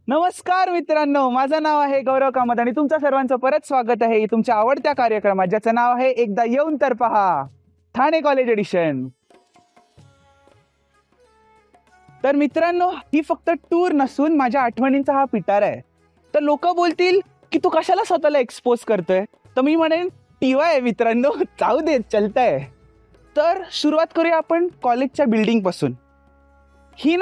नमस्कार मित्रांनो, माझं नाव आहे गौरव कामत आणि तुमच्या सर्वांचं परत स्वागत आहे तुमच्या आवडत्या कार्यक्रमात, ज्याचं नाव आहे एकदा येऊन तर पहा, ठाणे कॉलेज एडिशन. तर मित्रांनो, ही फक्त टूर नसून माझ्या आठवणींचा हा पिटारा आहे. तर लोक बोलतील की तू कशाला स्वतःला एक्सपोज करतोय, तर मी म्हणेन टीवाय आहे मित्रांनो, जाऊ दे, चलतंय. तर सुरुवात करूया आपण कॉलेजच्या बिल्डिंग पासून. ही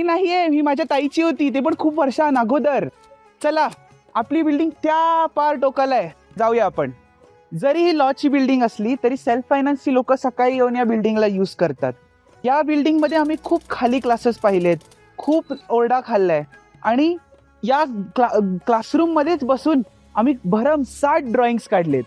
नाहीये, ही माझ्या ताईची होती, ते पण खूप वर्षांअगोदर. चला, आपली बिल्डिंग त्या पार टोकाला आहे, जाऊया आपण. जरी ही लॉची बिल्डिंग असली तरी सेल्फ फायनान्सची लोक सकाळी येऊन या बिल्डिंगला यूज करतात. या बिल्डिंगमध्ये आम्ही खूप खाली क्लासेस पाहिलेत, खूप ओरडा खाल्लाय आणि या क्लासरूममध्येच बसून आम्ही भरमसाठ ड्रॉइंग्स काढलेत.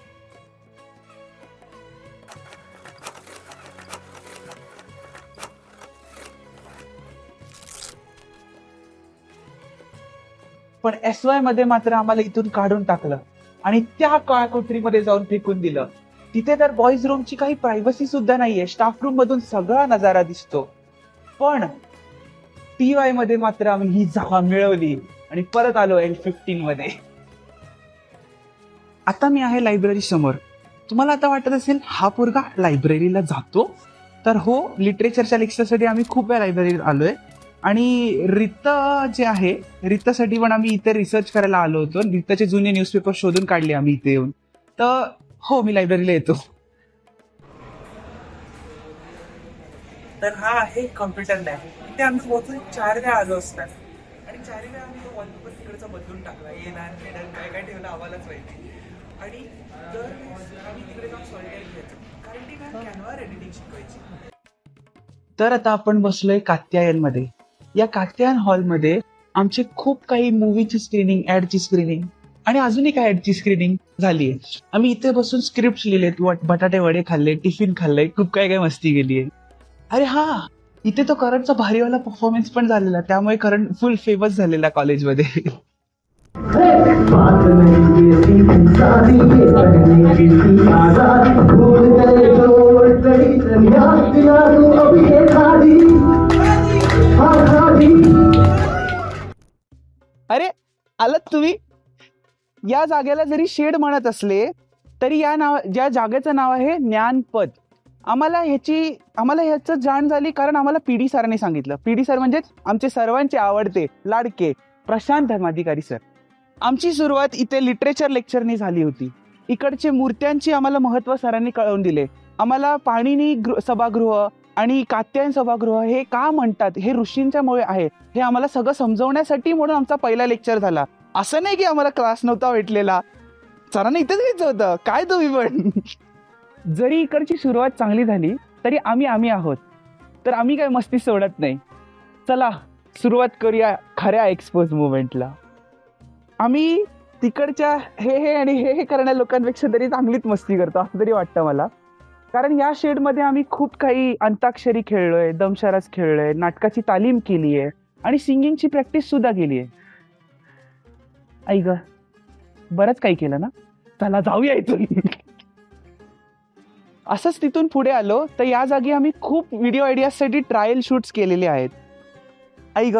पण SY मध्ये मात्र आम्हाला इथून काढून टाकलं आणि त्या काळ्या कोठरीमध्ये जाऊन फेकून दिलं. तिथे तर बॉईज रूमची काही प्रायव्हसी सुद्धा नाहीये, स्टाफ रूम मधून सगळा नजारा दिसतो. पण TY मध्ये मात्र आम्ही ही जागा मिळवली आणि परत आलो L15 मध्ये. आता मी आहे लायब्ररी समोर. तुम्हाला आता वाटत असेल हा पोरगा लायब्ररीला जातो? तर हो, लिटरेचरच्या लेक्चरसाठी आम्ही खूप वेळा लायब्ररीत आलोय. आणि रित्त जे आहे, रित्तसाठी पण आम्ही इथे रिसर्च करायला आलो होतो. रित्तचे जुने न्यूजपेपर शोधून काढले आम्ही इथे येऊन. तर हो, मी लायब्ररीला येतो. तर हा आहे कॉम्प्युटर लॅब. इथे आम्ही पोहोचून 4 वेळा आलो असतात आणि 4 वेळा आम्ही तो वॉलपेपर तिकडचा बदलून टाकला. येणार काय काय ठेवलं आम्हालाच माहिती. आणि दर आम्ही तिकडे जाऊन सॉलिडर घ्यायचो, कारण ती मॅम कॅनव्हावर एडिटिंग शिकवायची. तर आता आपण बसलोय कात्यायनमध्ये. या कात्यायन हॉलमध्ये आमचे खूप काही मूवीची स्क्रीनिंग, ऍडची स्क्रीनिंग आणि अजूनही काय ऍडची स्क्रीनिंग झालीये. आम्ही इथे बसून स्क्रिप्ट लिहिलेत, बटाटे वडे खाल्ले, टिफिन खाल्लंय, खूप काय काय मस्ती केलीये. अरे हा, इथे तो करणचा भारीवाला परफॉर्मन्स पण झालेला, त्यामुळे करण फुल फेमस झालेला कॉलेजमध्ये. अरे आलात तुम्ही. या जागेला जरी शेड म्हणत असले तरी ज्या जागेचं नाव आहे ज्ञानपथ. आम्हाला ह्याचं जाण झाली कारण आम्हाला PD सरांनी सांगितलं. PD सर म्हणजेच आमचे सर्वांचे आवडते लाडके प्रशांत धर्माधिकारी सर. आमची सुरुवात इथे लिटरेचर लेक्चरनी झाली होती. इकडचे मूर्त्यांची आम्हाला महत्व सरांनी कळवून दिले. आम्हाला पाणिनी सभागृह आणि कात्यायन सभागृह हे का म्हणतात, हे ऋषींच्या मुळे आहे, हे आम्हाला सगळं समजवण्यासाठी म्हणून आमचा पहिला लेक्चर झाला. असं नाही की आम्हाला क्लास नव्हता भेटलेला, सरांना इथेच घ्यायचं होतं. काय तुम्ही पण. जरी इकडची सुरुवात चांगली झाली तरी आम्ही आहोत, तर आम्ही काय मस्ती सोडत नाही. चला सुरुवात करूया खऱ्या एक्सपोज मुवमेंटला. आम्ही तिकडच्या हे आणि हे करणाऱ्या लोकांपेक्षा तरी चांगलीच मस्ती करतो असं तरी वाटतं मला. कारण या शेडमध्ये आम्ही खूप काही अंताक्षरी खेळलोय, दमशराज खेळलोय, नाटकाची तालीम केली आहे आणि सिंगिंगची प्रॅक्टिस सुद्धा केली आहे. ऐक, बरंच काही केलं ना. चला जाऊया इथून. असंच तिथून पुढे आलो तर या जागी आम्ही खूप व्हिडिओ आयडियासाठी ट्रायल शूट्स केलेले आहेत. ऐक,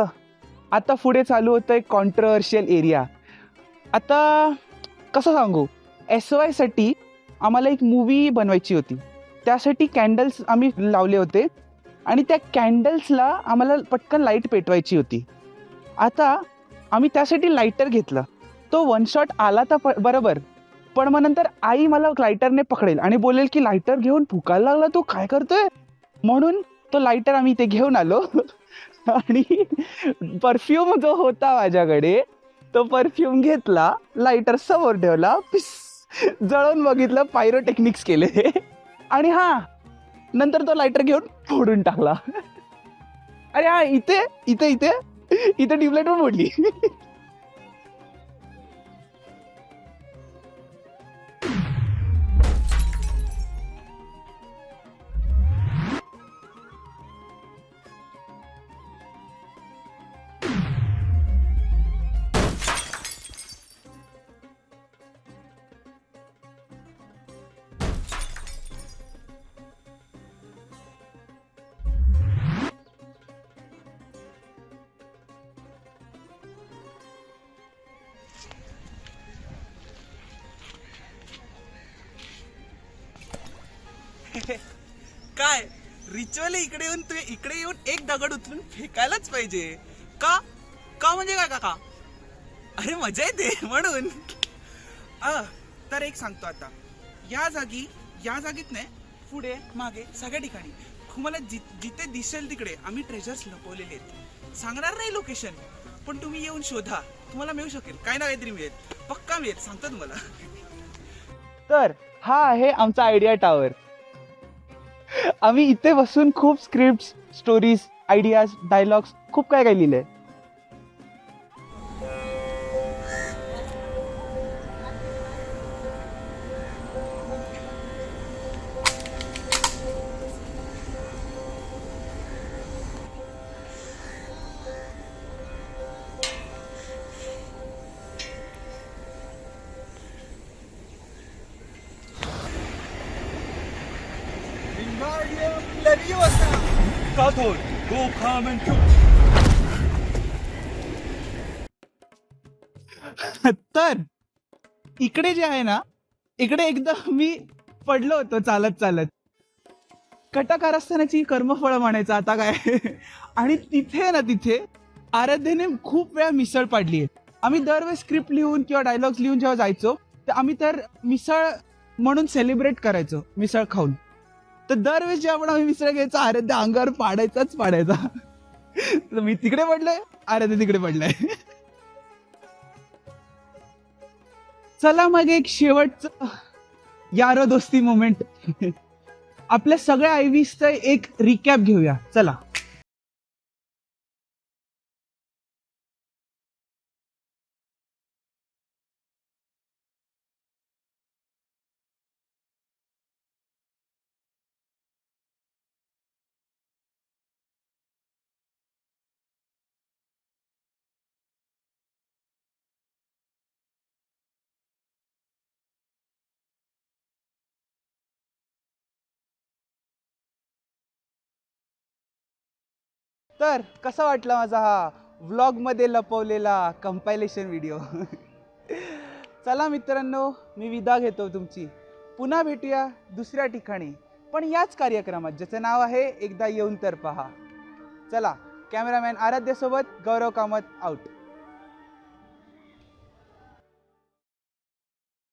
आता पुढे चालू होतं एक कॉन्ट्रोवर्शियल एरिया. आता कसं सांगू, SY साठी आम्हाला एक मूवी बनवायची होती. त्यासाठी कॅन्डल्स आम्ही लावले होते आणि त्या कॅन्डल्सला आम्हाला पटकन लाईट पेटवायची होती. आता आम्ही त्यासाठी लायटर घेतलं. तो 1 शॉट आला तर बरोबर, पण मग नंतर आई मला लायटरने पकडेल आणि बोलेल की लायटर घेऊन फुकायला लागला, तू काय करतोय. म्हणून तो लायटर आम्ही इथे घेऊन आलो आणि परफ्यूम जो होता माझ्याकडे, तो परफ्यूम घेतला, लायटर समोर ठेवला, जळून बघितलं, पायरोटेक्निक्स केले आणि नंतर तो लायटर घेऊन फोडून टाकला. अरे हा, इथे इथे इथे इथे ट्यूबलाईट पण फोडली. काय रिच्युअली इकडे येऊन एक दगड उचलून फेकायलाच पाहिजे का? का म्हणजे काय काका? अरे मजा येते म्हणून. तर एक सांगतो आता, या जागीत नाही, पुढे मागे सगळ्या ठिकाणी तुम्हाला जिथे दिसेल तिकडे आम्ही ट्रेजर्स लपवलेले आहेत. सांगणार नाही लोकेशन, पण तुम्ही येऊन शोधा, तुम्हाला मिळू शकेल, काय ना काहीतरी मिळेल, पक्का मिळेल, सांगतो तुम्हाला. तर हा आहे आमचा आयडिया टावर. आम्ही इथे बसून खूप स्क्रिप्ट, स्टोरीज, आयडियाज, डायलॉग्स खूप काय काय लिहिलंय. तर इकडे जे आहे ना, इकडे एकदा मी पडलो होतो चालत चालत. कटाकार असतानाची कर्मफळ म्हणायचं आता काय. आणि तिथे आराध्यने खूप वेळा मिसळ पाडली. आम्ही दरवेळेस स्क्रिप्ट लिहून किंवा डायलॉग्स लिहून जेव्हा जायचो, तर आम्ही तर मिसळ म्हणून सेलिब्रेट करायचो मिसळ खाऊन. तर दरवेळेस जेव्हा आम्ही मिसळ घ्यायचो, आराध्य अंगावर पाडायचा. मी तिकडे पडलोय, आराध्य तिकडे पडलाय. चला मग एक शेवटचं यारो दोस्ती मोमेंट. आपल्या सगळ्या आयव्हीचं एक रिकॅप घेऊया, चला. तर कसा वाटला माझा हा व्लॉग मध्ये लपवलेला कंपायलेशन व्हिडिओ? चला मित्रांनो, मी विदा घेतो तुमची. पुन्हा भेटूया दुसऱ्या ठिकाणी, पण याच कार्यक्रमात ज्याचं नाव आहे एकदा येऊन तर पहा. चला, कॅमेरामॅन आराध्य सोबत गौरव कामत आउट.